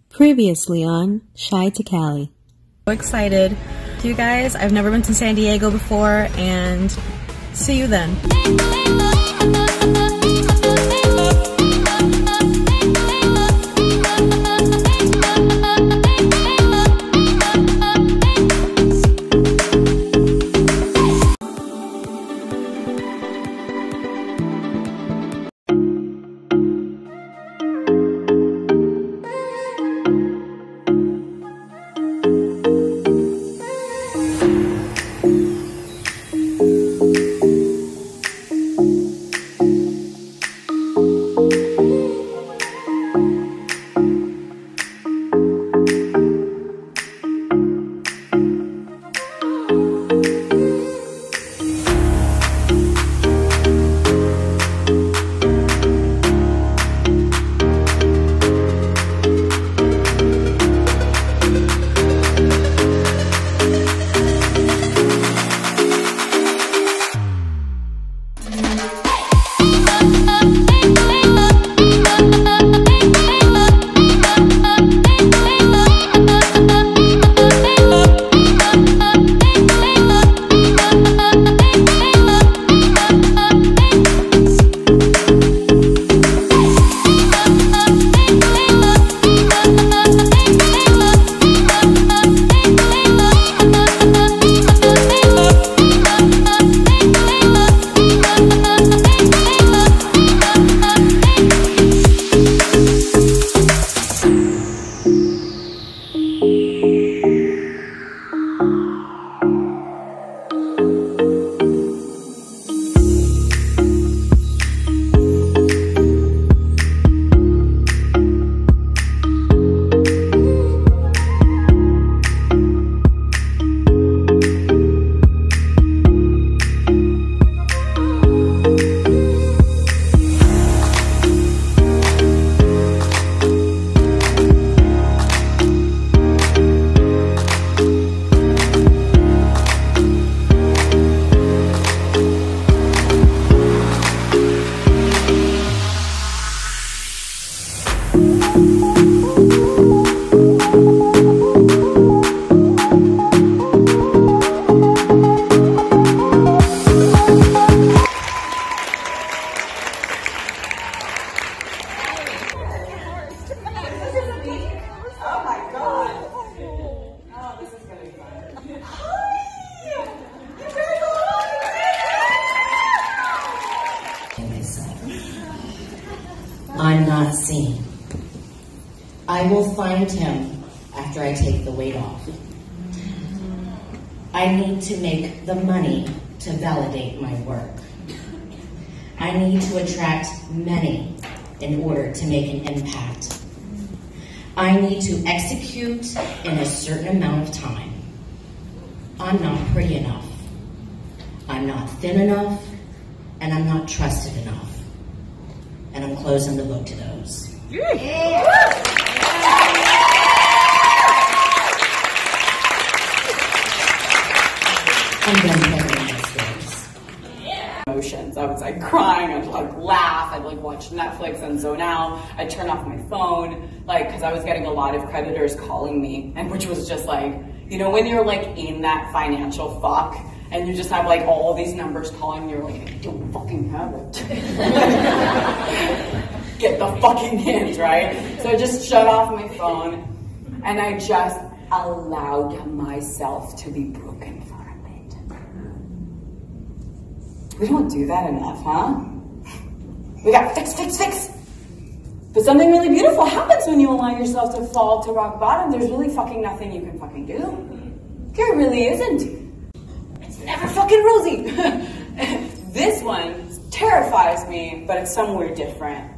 Previously on Shy to Cali. So excited. You guys, I've never been to San Diego before, and see you then. I'm not seen. I will find him after I take the weight off. I need to make the money to validate my work. I need to attract many in order to make an impact. I need to execute in a certain amount of time. I'm not pretty enough. I'm not thin enough, and I'm not trusted enough. And I'm closing the book to those. I'm done playing those games. Emotions. I was like crying, I'd like laugh, I'd like watch Netflix and zone out, I'd turn off my phone, like, because I was getting a lot of creditors calling me, and which was just like, you know, when you're like in that financial fuck, and you just have like all these numbers calling, you're like, I don't fucking have it. Get the fucking hint, right? So I just shut off my phone, and I just allowed myself to be broken for a bit. We don't do that enough, huh? We got fix. But something really beautiful happens when you allow yourself to fall to rock bottom. There's really fucking nothing you can fucking do. There really isn't. It's never fucking rosy. This one terrifies me, but it's somewhere different.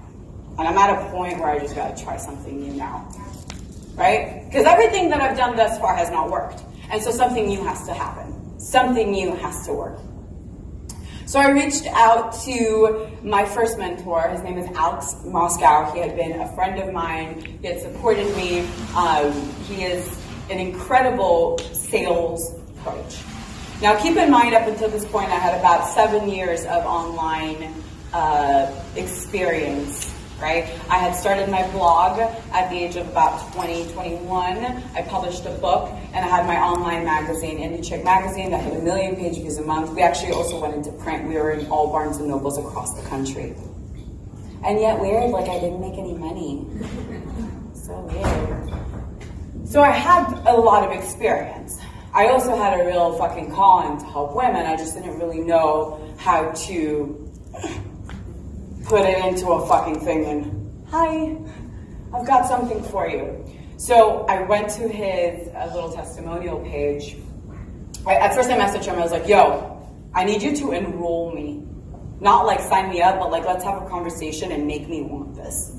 And I'm at a point where I just gotta try something new now, right? Because everything that I've done thus far has not worked. And so something new has to happen. Something new has to work. So I reached out to my first mentor. His name is Alex Moscow. He had been a friend of mine. He had supported me. He is an incredible sales coach. Now keep in mind, up until this point, I had about 7 years of online experience right? I had started my blog at the age of about 20, 21. I published a book, and I had my online magazine, Indie Chick Magazine, that hit 1 million page views a month. We actually also went into print. We were in all Barnes and Nobles across the country. And yet weird, like I didn't make any money. So weird. So I had a lot of experience. I also had a real fucking calling to help women. I just didn't really know how to put it into a fucking thing and, hi, I've got something for you. So I went to his little testimonial page. At first I messaged him, I was like, yo, I need you to enroll me. Not like sign me up, but like let's have a conversation and make me want this.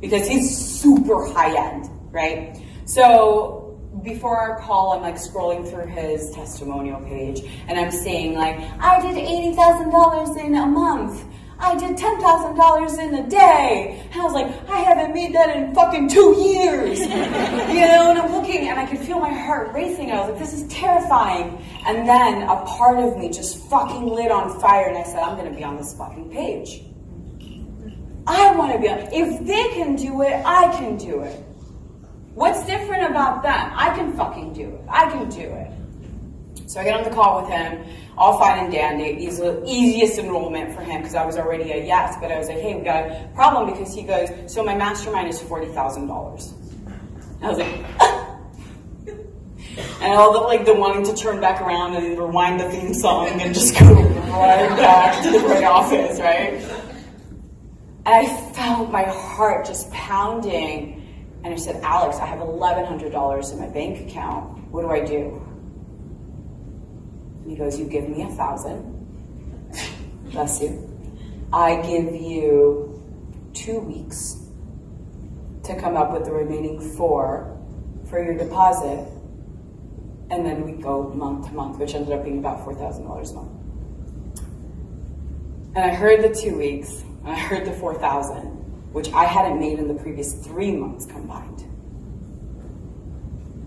Because he's super high end, right? So before our call, I'm like scrolling through his testimonial page and I'm seeing like, I did $80,000 in a month. I did $10,000 in a day. And I was like, I haven't made that in fucking 2 years. You know, and I'm looking and I could feel my heart racing. I was like, this is terrifying. And then a part of me just fucking lit on fire and I said, I'm gonna be on this fucking page. I wanna be on, if they can do it, I can do it. What's different about them? I can fucking do it. I can do it. So I get on the call with him, all fine and dandy. Easiest enrollment for him because I was already a yes. But I was like, hey, we got a problem because he goes, so my mastermind is $40,000. I was like, and all the wanting to turn back around and rewind the theme song and just go right back to the great office, right? And I felt my heart just pounding. And I said, Alex, I have $1,100 in my bank account. What do I do? And he goes, you give me 1,000. Bless you. I give you 2 weeks to come up with the remaining 4 for your deposit. And then we go month to month, which ended up being about $4,000 a month. And I heard the 2 weeks, and I heard the 4,000. Which I hadn't made in the previous 3 months combined.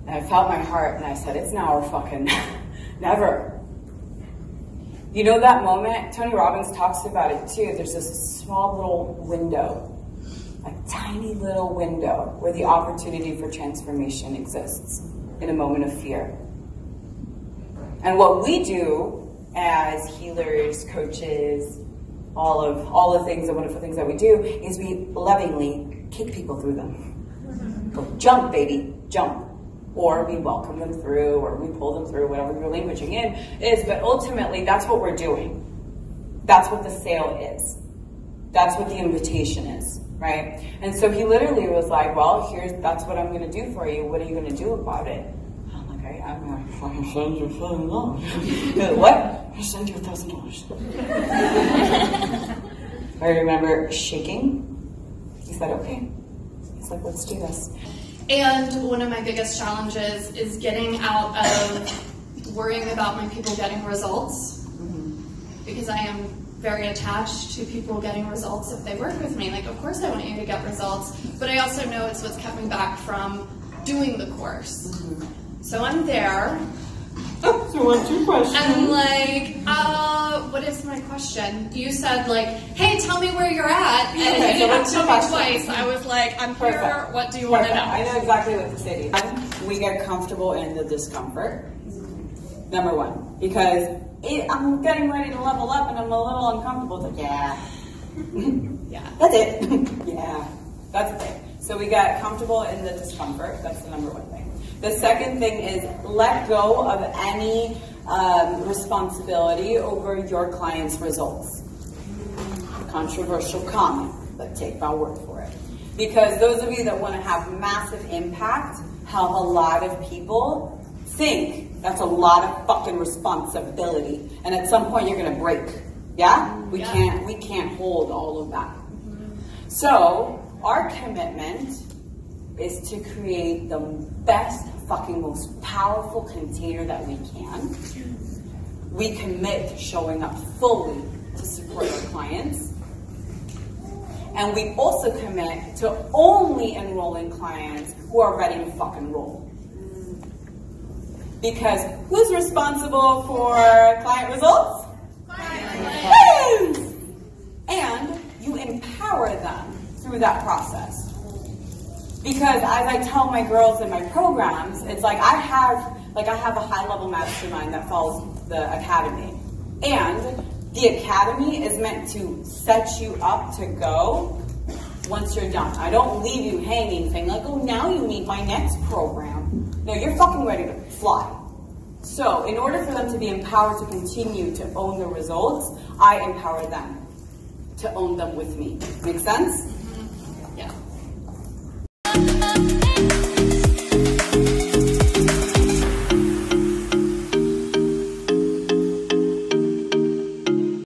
And I felt my heart and I said, it's now or fucking never. You know that moment? Tony Robbins talks about it too. There's this small little window, a tiny little window where the opportunity for transformation exists in a moment of fear. And what we do as healers, coaches, all the things, the wonderful things that we do, is we lovingly kick people through them. Go, jump, baby, jump. Or we welcome them through, or we pull them through, whatever your languaging in is. But ultimately, that's what we're doing. That's what the sale is. That's what the invitation is, right? And so he literally was like, well, that's what I'm going to do for you. What are you going to do about it? I'm like, I'm going to fucking send you $1,000. What? I'm going to send you $1,000. I remember shaking. He said, okay. He's like, let's do this. And one of my biggest challenges is getting out of worrying about my people getting results, because I am very attached to people getting results if they work with me. Like, of course I want you to get results, but I also know it's what's kept me back from doing the course. So I'm there. So what's your question? And I'm like, what is my question? You said like, hey, tell me where you're at. And Okay, you didn't tell me twice. I was like, I'm here. Perfect. What do you want to know? I know exactly what to say to you. We get comfortable in the discomfort. Number one, because I'm getting ready to level up and I'm a little uncomfortable. It's like, yeah. Yeah. That's it. Yeah. That's the thing. So we got comfortable in the discomfort. That's the number one thing. The second thing is let go of any responsibility over your client's results. Controversial comment, but take my word for it. Because those of you that want to have massive impact, have a lot of people, think that's a lot of fucking responsibility. And at some point you're gonna break. Yeah? We can't hold all of that. So our commitment is to create the best, fucking most powerful container that we can. We commit to showing up fully to support our clients. And we also commit to only enrolling clients who are ready to fucking roll. Because who's responsible for client results? Clients. And you empower them through that process. Because as I tell my girls in my programs, it's like I have a high-level mastermind that follows the academy. And the academy is meant to set you up to go once you're done. I don't leave you hanging saying like, oh, now you need my next program. No, you're fucking ready to fly. So in order for them to be empowered to continue to own the results, I empower them to own them with me. Make sense?